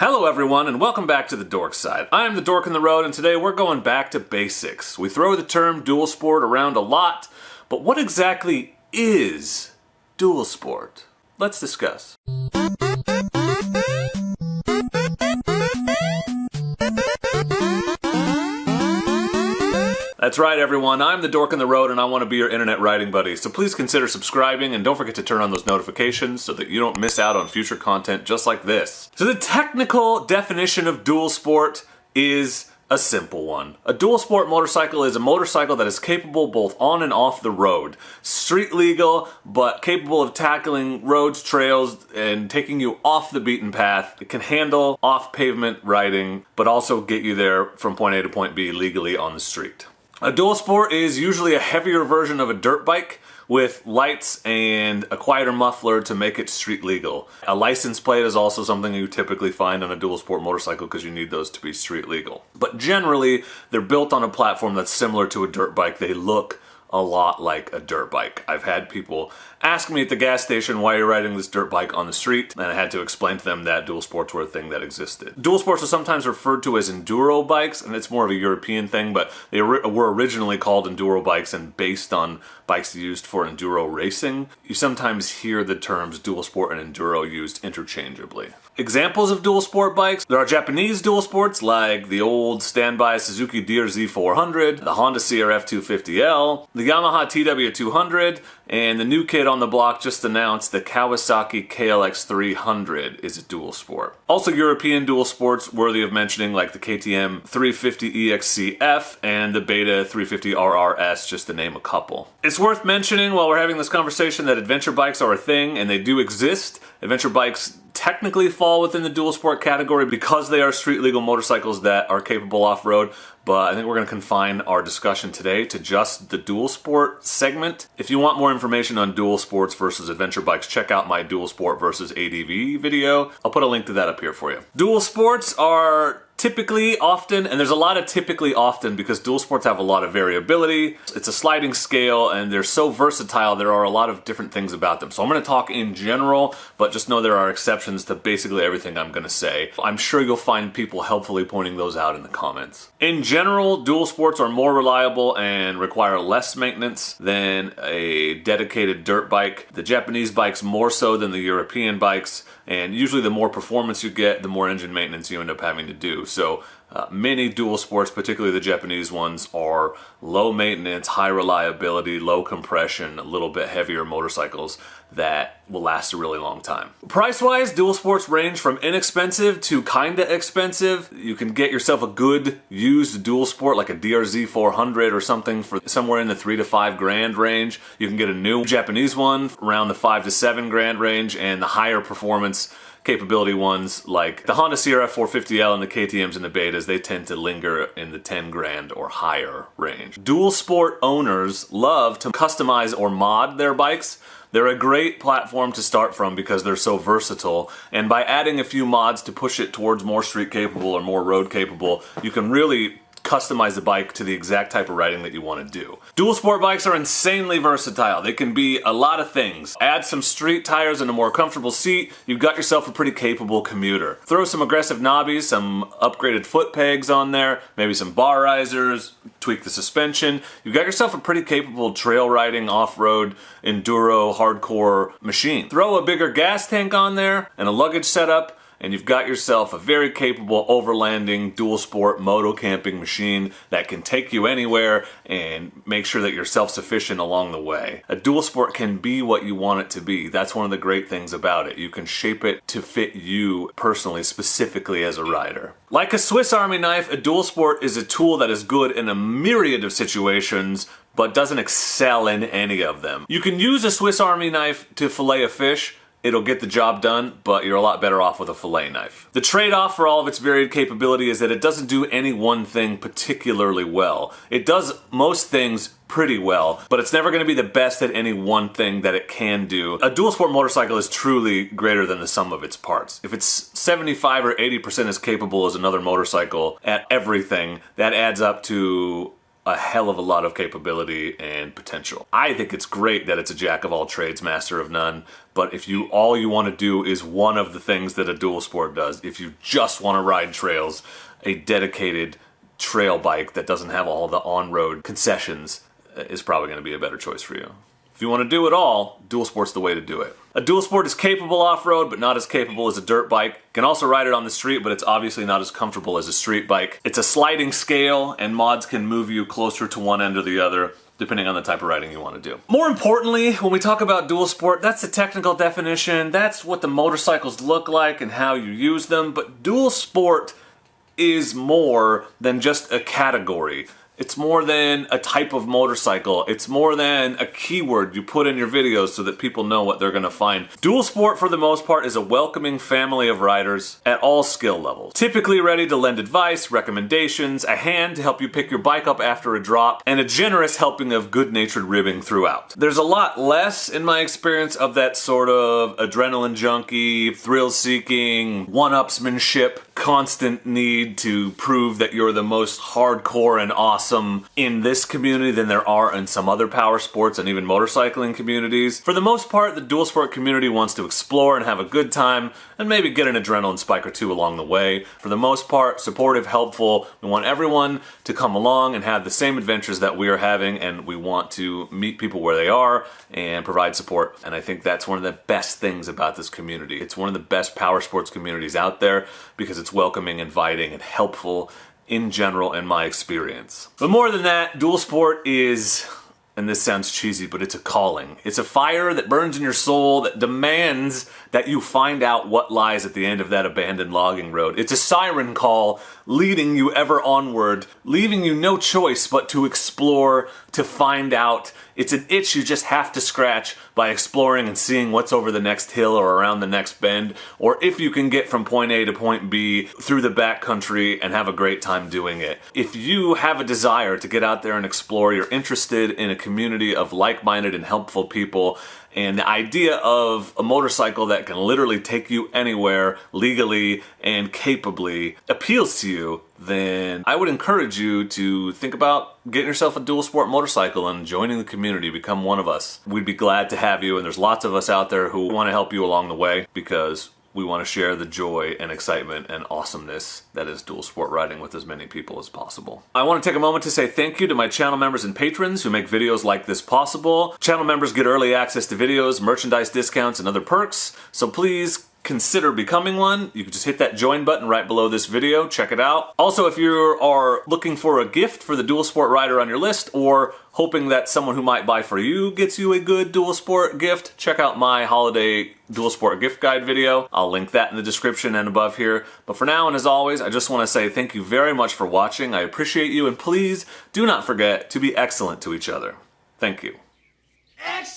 Hello everyone and welcome back to the Dork side. I am the Dork in the Road and today we're going back to basics. We throw the term dual sport around a lot, but what exactly is dual sport? Let's discuss. That's right everyone, I'm the Dork in the Road and I want to be your internet writing buddy, so please consider subscribing and don't forget to turn on those notifications so that you don't miss out on future content just like this. So the technical definition of dual sport is a simple one. A dual sport motorcycle is a motorcycle that is capable both on and off the road. Street legal, but capable of tackling roads, trails, and taking you off the beaten path. It can handle off-pavement riding, but also get you there from point A to point B legally on the street. A dual sport is usually a heavier version of a dirt bike with lights and a quieter muffler to make it street legal. A license plate is also something you typically find on a dual sport motorcycle because you need those to be street legal. But generally, they're built on a platform that's similar to a dirt bike. They look a lot like a dirt bike. I've had people ask me at the gas station why you're riding this dirt bike on the street, and I had to explain to them that dual sports were a thing that existed. Dual sports are sometimes referred to as enduro bikes, and it's more of a European thing, but they were originally called enduro bikes and based on bikes used for enduro racing. You sometimes hear the terms dual sport and enduro used interchangeably. Examples of dual sport bikes: there are Japanese dual sports like the old standby Suzuki DRZ400, the Honda CRF 250L, the Yamaha TW200, and the new kid on the block just announced the Kawasaki KLX 300 is a dual sport. Also European dual sports worthy of mentioning like the KTM 350 EXCF and the Beta 350 RRS, just to name a couple. It's worth mentioning while we're having this conversation that adventure bikes are a thing and they do exist. Adventure bikes technically fall within the dual sport category because they are street legal motorcycles that are capable off-road, but I think we're going to confine our discussion today to just the dual sport segment. If you want more information on dual sports versus adventure bikes, check out my dual sport versus ADV video. I'll put a link to that up here for you. Dual sports are typically, often, and there's a lot of typically often because dual sports have a lot of variability. It's a sliding scale and they're so versatile, there are a lot of different things about them. So I'm going to talk in general, but just know there are exceptions to basically everything I'm going to say. I'm sure you'll find people helpfully pointing those out in the comments. In general, dual sports are more reliable and require less maintenance than a dedicated dirt bike. The Japanese bikes more so than the European bikes, and usually the more performance you get, the more engine maintenance you end up having to do. So many dual sports, particularly the Japanese ones, are low maintenance, high reliability, low compression, a little bit heavier motorcycles that will last a really long time. Price-wise, dual sports range from inexpensive to kinda expensive. You can get yourself a good used dual sport like a DRZ 400 or something for somewhere in the $3 to $5 grand range. You can get a new Japanese one around the $5 to $7 grand range, and the higher performance capability ones like the Honda CRF 450L and the KTMs and the Betas, they tend to linger in the 10 grand or higher range. Dual sport owners love to customize or mod their bikes. They're a great platform to start from because they're so versatile, and by adding a few mods to push it towards more street capable or more road capable, you can really customize the bike to the exact type of riding that you want to do. Dual sport bikes are insanely versatile. They can be a lot of things. Add some street tires and a more comfortable seat, you've got yourself a pretty capable commuter. Throw some aggressive knobbies, some upgraded foot pegs on there, maybe some bar risers, tweak the suspension. You've got yourself a pretty capable trail riding, off-road, enduro, hardcore machine. Throw a bigger gas tank on there and a luggage setup, and you've got yourself a very capable overlanding dual sport moto camping machine that can take you anywhere and make sure that you're self-sufficient along the way. A dual sport can be what you want it to be. That's one of the great things about it. You can shape it to fit you personally, specifically as a rider. Like a Swiss Army knife, a dual sport is a tool that is good in a myriad of situations, but doesn't excel in any of them. You can use a Swiss Army knife to fillet a fish. It'll get the job done, but you're a lot better off with a fillet knife. The trade-off for all of its varied capability is that it doesn't do any one thing particularly well. It does most things pretty well, but it's never going to be the best at any one thing that it can do. A dual sport motorcycle is truly greater than the sum of its parts. If it's 75 or 80% as capable as another motorcycle at everything, that adds up to a hell of a lot of capability and potential. I think it's great that it's a jack of all trades, master of none, but if all you want to do is one of the things that a dual sport does, if you just want to ride trails, a dedicated trail bike that doesn't have all the on-road concessions is probably going to be a better choice for you. If you want to do it all, dual sport's the way to do it. A dual sport is capable off-road, but not as capable as a dirt bike. You can also ride it on the street, but it's obviously not as comfortable as a street bike. It's a sliding scale, and mods can move you closer to one end or the other, depending on the type of riding you want to do. More importantly, when we talk about dual sport, that's the technical definition. That's what the motorcycles look like and how you use them, but dual sport is more than just a category. It's more than a type of motorcycle. It's more than a keyword you put in your videos so that people know what they're going to find. Dual sport, for the most part, is a welcoming family of riders at all skill levels. Typically ready to lend advice, recommendations, a hand to help you pick your bike up after a drop, and a generous helping of good-natured ribbing throughout. There's a lot less, in my experience, of that sort of adrenaline junkie, thrill-seeking, one-upsmanship, constant need to prove that you're the most hardcore and awesome in this community than there are in some other power sports and even motorcycling communities. For the most part, the dual sport community wants to explore and have a good time and maybe get an adrenaline spike or two along the way. For the most part, supportive, helpful. We want everyone to come along and have the same adventures that we are having, and we want to meet people where they are and provide support. And I think that's one of the best things about this community. It's one of the best power sports communities out there because it's welcoming, inviting, and helpful in general, in my experience. But more than that, dual sport is, and this sounds cheesy, but it's a calling. It's a fire that burns in your soul that demands that you find out what lies at the end of that abandoned logging road. It's a siren call leading you ever onward, leaving you no choice but to explore, to find out. It's an itch you just have to scratch by exploring and seeing what's over the next hill or around the next bend, or if you can get from point A to point B through the backcountry and have a great time doing it. If you have a desire to get out there and explore, you're interested in a community of like-minded and helpful people, and the idea of a motorcycle that can literally take you anywhere legally and capably appeals to you, then I would encourage you to think about getting yourself a dual sport motorcycle and joining the community, become one of us. We'd be glad to have you, and there's lots of us out there who want to help you along the way because we want to share the joy and excitement and awesomeness that is dual sport riding with as many people as possible. I want to take a moment to say thank you to my channel members and patrons who make videos like this possible. Channel members get early access to videos, merchandise discounts, and other perks, so please consider becoming one. You can just hit that join button right below this video. Check it out. Also, if you are looking for a gift for the dual sport rider on your list, or hoping that someone who might buy for you gets you a good dual sport gift, check out my holiday dual sport gift guide video. I'll link that in the description and above here. But for now, and as always, I just want to say thank you very much for watching. I appreciate you, and please do not forget to be excellent to each other. Thank you. Excellent.